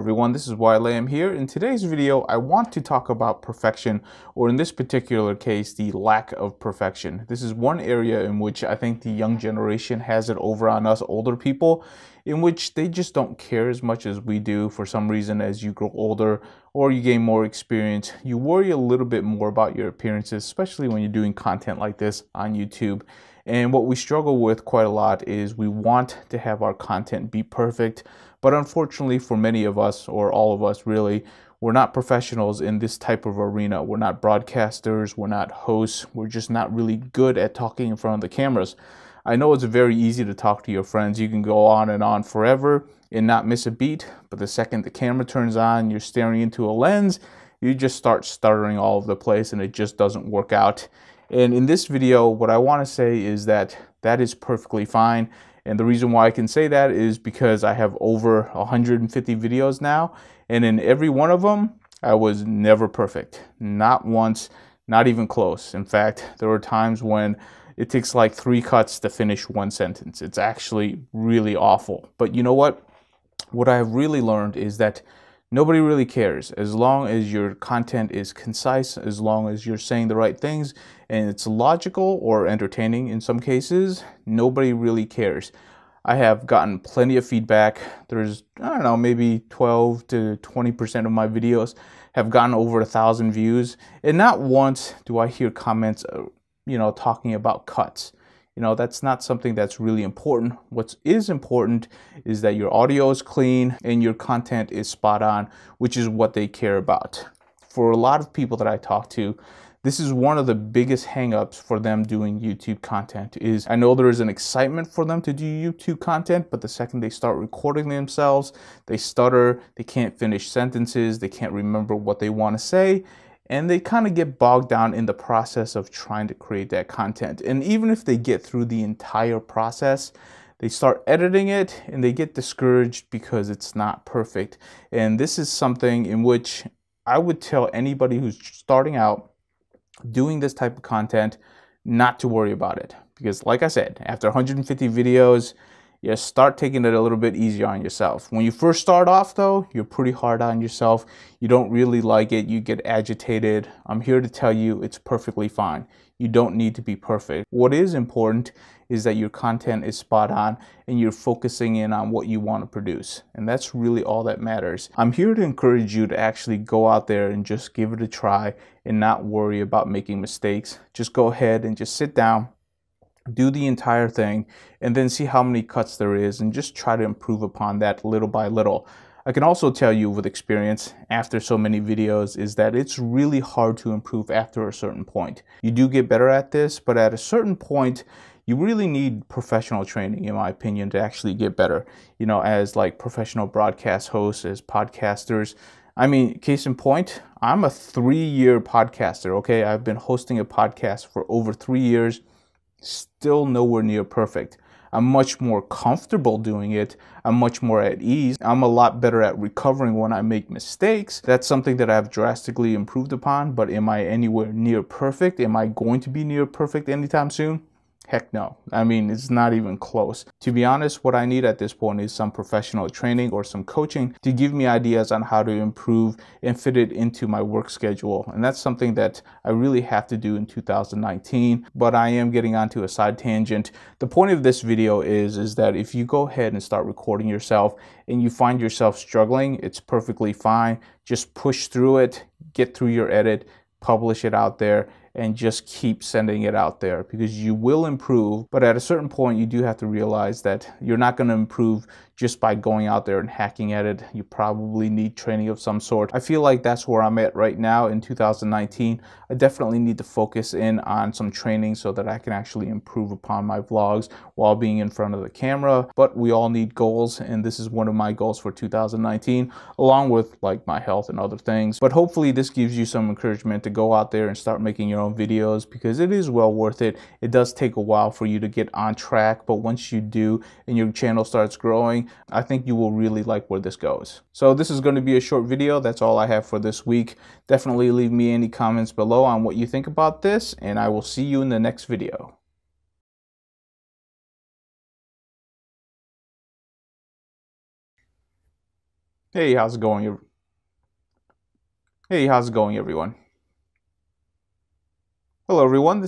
everyone, this is YLAM here. In today's video, I want to talk about perfection, or in this particular case, the lack of perfection. This is one area in which I think the young generation has it over on us older people, in which they just don't care as much as we do. For some reason, as you grow older or you gain more experience, you worry a little bit more about your appearances, especially when you're doing content like this on YouTube. And what we struggle with quite a lot is we want to have our content be perfect, but unfortunately for many of us, or all of us really, we're not professionals in this type of arena. We're not broadcasters, we're not hosts, we're just not really good at talking in front of the cameras. I know it's very easy to talk to your friends. You can go on and on forever and not miss a beat, but the second the camera turns on, you're staring into a lens, you just start stuttering all over the place and it just doesn't work out. And in this video, what I want to say is that that is perfectly fine. And the reason why I can say that is because I have over 150 videos now. And in every one of them, I was never perfect. Not once, not even close. In fact, there were times when it takes like 3 cuts to finish one sentence. It's actually really awful. But you know what? What I have really learned is that nobody really cares. As long as your content is concise, as long as you're saying the right things and it's logical or entertaining in some cases, nobody really cares. I have gotten plenty of feedback. There's, I don't know, maybe 12 to 20% of my videos have gotten over 1,000 views. And not once do I hear comments, talking about cuts. That's not something that's really important. What is important is that your audio is clean and your content is spot on, which is what they care about. For a lot of people that I talk to, this is one of the biggest hangups for them doing YouTube content. Is I know there is an excitement for them to do YouTube content, but the second they start recording themselves, they stutter, they can't finish sentences, they can't remember what they want to say. And they kind of get bogged down in the process of trying to create that content. And even if they get through the entire process, they start editing it and they get discouraged because it's not perfect. And this is something in which I would tell anybody who's starting out doing this type of content not to worry about it. Because like I said, after 150 videos, you start taking it a little bit easier on yourself. When you first start off though, you're pretty hard on yourself. You don't really like it. You get agitated. I'm here to tell you it's perfectly fine. You don't need to be perfect. What is important is that your content is spot on and you're focusing in on what you want to produce. And that's really all that matters. I'm here to encourage you to actually go out there and just give it a try and not worry about making mistakes. Just go ahead and just sit down, do the entire thing, and then see how many cuts there is and just try to improve upon that little by little. I can also tell you with experience after so many videos is that it's really hard to improve after a certain point. You do get better at this, but at a certain point, you really need professional training, in my opinion, to actually get better. As like professional broadcast hosts, as podcasters. I mean, case in point, I'm a 3-year podcaster, okay? I've been hosting a podcast for over 3 years. Still nowhere near perfect. I'm much more comfortable doing it. I'm much more at ease. I'm a lot better at recovering when I make mistakes. That's something that I've drastically improved upon, but am I anywhere near perfect? Am I going to be near perfect anytime soon? Heck no. I mean, it's not even close. To be honest, what I need at this point is some professional training or some coaching to give me ideas on how to improve and fit it into my work schedule. And that's something that I really have to do in 2019, but I am getting onto a side tangent. The point of this video is that if you go ahead and start recording yourself and you find yourself struggling, it's perfectly fine. Just push through it, get through your edit, publish it out there, and just keep sending it out there, because you will improve. But at a certain point, you do have to realize that you're not going to improve just by going out there and hacking at it. You probably need training of some sort. I feel like that's where I'm at right now in 2019. I definitely need to focus in on some training so that I can actually improve upon my vlogs while being in front of the camera. But we all need goals, and this is one of my goals for 2019, along with like my health and other things. But hopefully this gives you some encouragement to go out there and start making your own videos, because it is well worth it. It does take a while for you to get on track, but once you do and your channel starts growing, I think you will really like where this goes. So this is going to be a short video. That's all I have for this week. Definitely leave me any comments below on what you think about this, and I will see you in the next video. Hey, how's it going? Hey, how's it going, everyone? Hello, everyone.